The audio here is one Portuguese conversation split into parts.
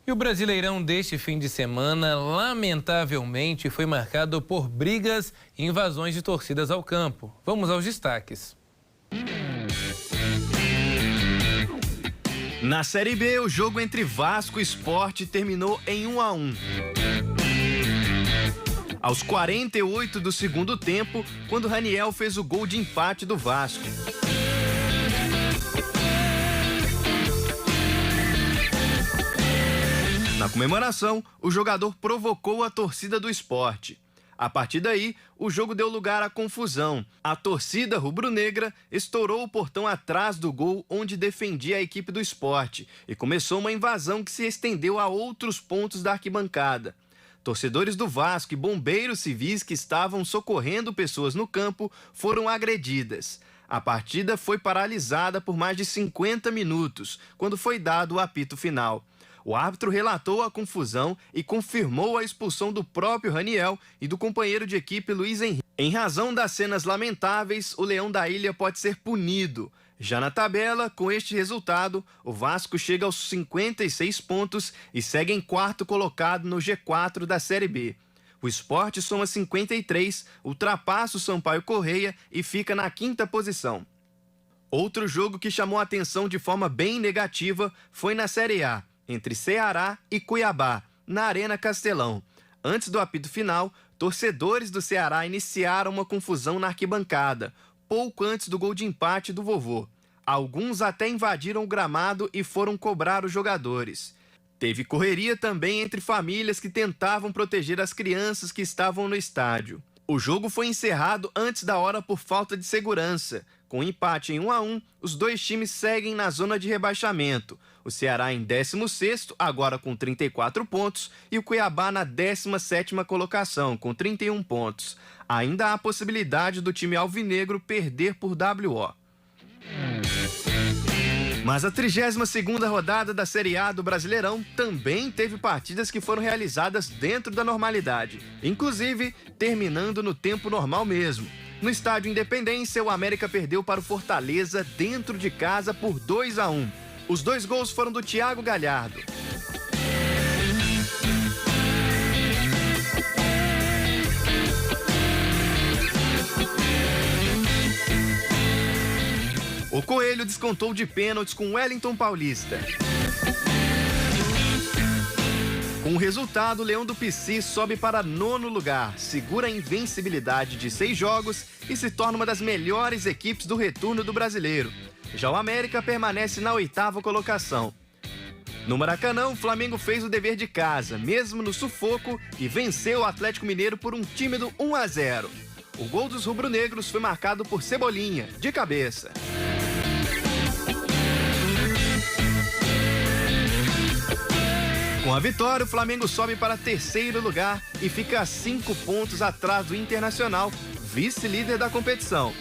E o Brasileirão deste fim de semana, lamentavelmente, foi marcado por brigas e invasões de torcidas ao campo. Vamos aos destaques. Na Série B, o jogo entre Vasco e Sport terminou em 1-1. Aos 48 do segundo tempo, quando Raniel fez o gol de empate do Vasco. Na comemoração, o jogador provocou a torcida do Sport. A partir daí, o jogo deu lugar à confusão. A torcida rubro-negra estourou o portão atrás do gol onde defendia a equipe do Sport e começou uma invasão que se estendeu a outros pontos da arquibancada. Torcedores do Vasco e bombeiros civis que estavam socorrendo pessoas no campo foram agredidas. A partida foi paralisada por mais de 50 minutos, quando foi dado o apito final. O árbitro relatou a confusão e confirmou a expulsão do próprio Raniel e do companheiro de equipe Luiz Henrique. Em razão das cenas lamentáveis, o Leão da Ilha pode ser punido. Já na tabela, com este resultado, o Vasco chega aos 56 pontos e segue em quarto colocado no G4 da Série B. O Sport soma 53, ultrapassa o Sampaio Corrêa e fica na quinta posição. Outro jogo que chamou a atenção de forma bem negativa foi na Série A, entre Ceará e Cuiabá, na Arena Castelão. Antes do apito final, torcedores do Ceará iniciaram uma confusão na arquibancada, pouco antes do gol de empate do Vovô. Alguns até invadiram o gramado e foram cobrar os jogadores. Teve correria também entre famílias que tentavam proteger as crianças que estavam no estádio. O jogo foi encerrado antes da hora por falta de segurança. Com empate em 1-1, os dois times seguem na zona de rebaixamento. O Ceará em 16º, agora com 34 pontos, e o Cuiabá na 17ª colocação, com 31 pontos. Ainda há a possibilidade do time alvinegro perder por WO. Mas a 32ª rodada da Série A do Brasileirão também teve partidas que foram realizadas dentro da normalidade, inclusive terminando no tempo normal mesmo. No estádio Independência, o América perdeu para o Fortaleza dentro de casa por 2-1. Os dois gols foram do Thiago Galhardo. O Coelho descontou de pênaltis com Wellington Paulista. Com o resultado, o Leão do Pici sobe para 9º lugar, segura a invencibilidade de 6 jogos e se torna uma das melhores equipes do retorno do Brasileiro. Já o América permanece na 8ª colocação. No Maracanã, o Flamengo fez o dever de casa, mesmo no sufoco, e venceu o Atlético Mineiro por um tímido 1-0. O gol dos rubro-negros foi marcado por Cebolinha, de cabeça. Com a vitória, o Flamengo sobe para 3º lugar e fica a 5 pontos atrás do Internacional, vice-líder da competição.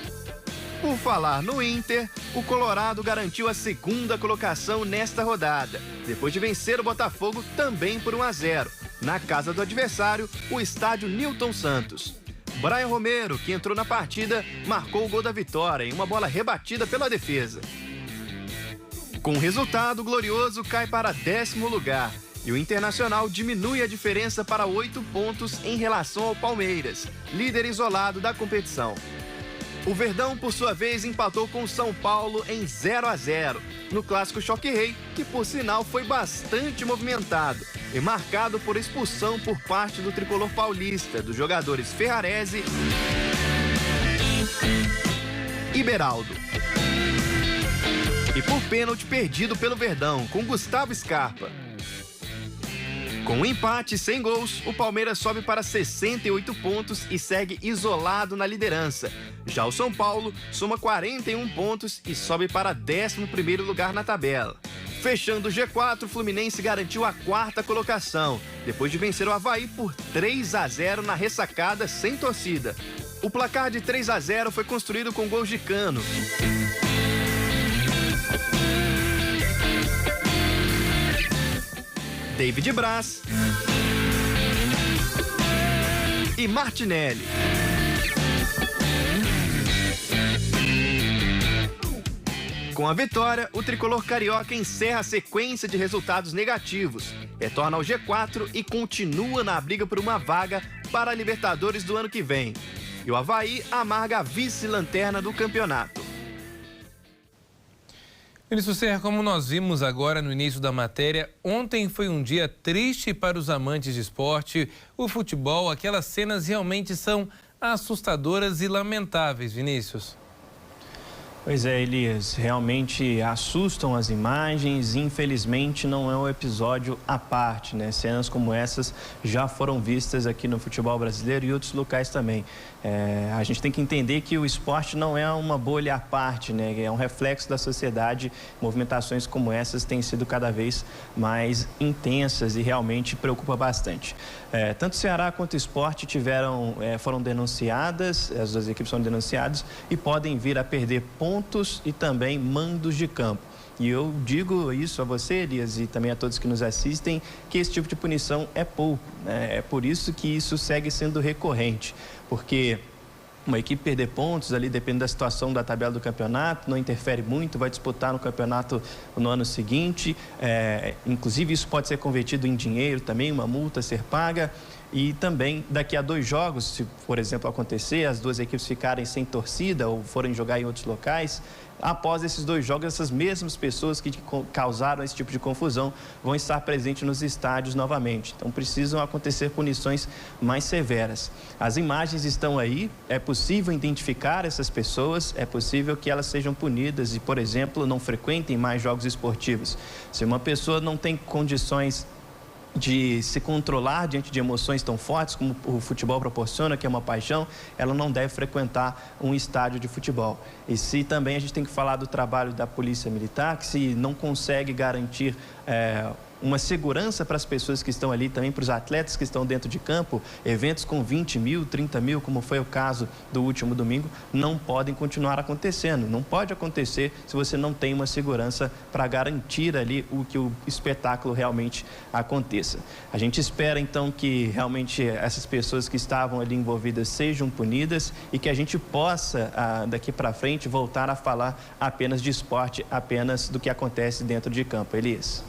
Por falar no Inter, o Colorado garantiu a 2ª colocação nesta rodada, depois de vencer o Botafogo também por 1-0, na casa do adversário, o estádio Nilton Santos. Brian Romero, que entrou na partida, marcou o gol da vitória em uma bola rebatida pela defesa. Com o resultado, o Glorioso cai para 10º lugar e o Internacional diminui a diferença para 8 pontos em relação ao Palmeiras, líder isolado da competição. O Verdão, por sua vez, empatou com o São Paulo em 0-0, no clássico Choque Rei, que por sinal foi bastante movimentado e marcado por expulsão por parte do tricolor paulista, dos jogadores Ferrarese e Beraldo. E por pênalti perdido pelo Verdão, com Gustavo Scarpa. Com um empate sem gols, o Palmeiras sobe para 68 pontos e segue isolado na liderança. Já o São Paulo soma 41 pontos e sobe para 11º lugar na tabela. Fechando o G4, o Fluminense garantiu a 4ª colocação, depois de vencer o Avaí por 3-0 na ressacada sem torcida. O placar de 3-0 foi construído com gols de Cano. David Braz e Martinelli. Com Com a vitória, o tricolor carioca encerra a sequência de resultados negativos, retorna ao G4 e continua na briga por uma vaga para a Libertadores do ano que vem. E o Avaí amarga a vice-lanterna do campeonato. Vinícius Serra, como nós vimos agora no início da matéria, ontem foi um dia triste para os amantes de esporte. O futebol, aquelas cenas realmente são assustadoras e lamentáveis, Vinícius. Pois é, Elias, realmente assustam as imagens, infelizmente não é um episódio à parte, né? Cenas como essas já foram vistas aqui no futebol brasileiro e outros locais também. A gente tem que entender que o esporte não é uma bolha à parte, né? É um reflexo da sociedade. Movimentações como essas têm sido cada vez mais intensas e realmente preocupa bastante. Tanto o Ceará quanto o Sport foram denunciadas, as duas equipes foram denunciadas e podem vir a perder pontos e também mandos de campo. E eu digo isso a você, Elias, e também a todos que nos assistem, que esse tipo de punição é pouco, né? É por isso que isso segue sendo recorrente, porque uma equipe perder pontos ali, dependendo da situação da tabela do campeonato, não interfere muito, vai disputar no campeonato no ano seguinte. Inclusive, isso pode ser convertido em dinheiro também, uma multa a ser paga. E também, daqui a 2 jogos, se, por exemplo, acontecer, as duas equipes ficarem sem torcida ou forem jogar em outros locais, após esses 2 jogos, essas mesmas pessoas que causaram esse tipo de confusão vão estar presentes nos estádios novamente. Então, precisam acontecer punições mais severas. As imagens estão aí, é possível identificar essas pessoas, é possível que elas sejam punidas e, por exemplo, não frequentem mais jogos esportivos. Se uma pessoa não tem condições de se controlar diante de emoções tão fortes como o futebol proporciona, que é uma paixão, ela não deve frequentar um estádio de futebol. E se também a gente tem que falar do trabalho da Polícia Militar, que se não consegue garantir uma segurança para as pessoas que estão ali, também para os atletas que estão dentro de campo, eventos com 20 mil, 30 mil, como foi o caso do último domingo, não podem continuar acontecendo. Não pode acontecer se você não tem uma segurança para garantir ali que o espetáculo realmente aconteça. A gente espera, então, que realmente essas pessoas que estavam ali envolvidas sejam punidas e que a gente possa, daqui para frente, voltar a falar apenas de esporte, apenas do que acontece dentro de campo. Elias.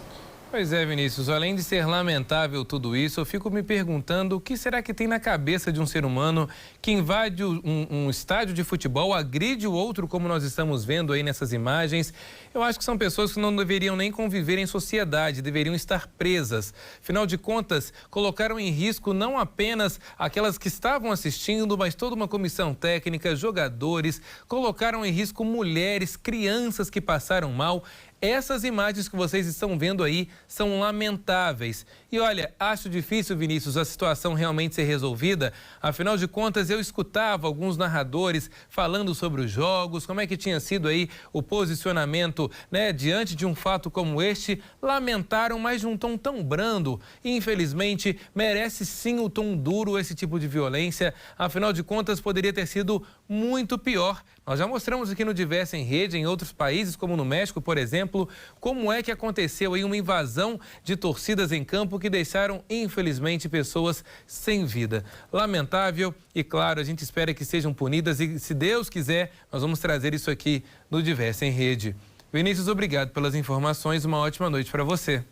Pois é, Vinícius, além de ser lamentável tudo isso, eu fico me perguntando o que será que tem na cabeça de um ser humano que invade um estádio de futebol, agride o outro, como nós estamos vendo aí nessas imagens. Eu acho que são pessoas que não deveriam nem conviver em sociedade, deveriam estar presas. Afinal de contas, colocaram em risco não apenas aquelas que estavam assistindo, mas toda uma comissão técnica, jogadores, colocaram em risco mulheres, crianças que passaram mal. Essas imagens que vocês estão vendo aí são lamentáveis. E olha, acho difícil, Vinícius, a situação realmente ser resolvida. Afinal de contas, eu escutava alguns narradores falando sobre os jogos, como é que tinha sido aí o posicionamento, né, diante de um fato como este. Lamentaram, mas de um tom tão brando. E, infelizmente, merece sim o tom duro esse tipo de violência. Afinal de contas, poderia ter sido muito pior. Nós já mostramos aqui no Diversa em Rede, em outros países, como no México, por exemplo, como é que aconteceu aí uma invasão de torcidas em campo que deixaram, infelizmente, pessoas sem vida. Lamentável e, claro, a gente espera que sejam punidas e, se Deus quiser, nós vamos trazer isso aqui no Diversa em Rede. Vinícius, obrigado pelas informações. Uma ótima noite para você.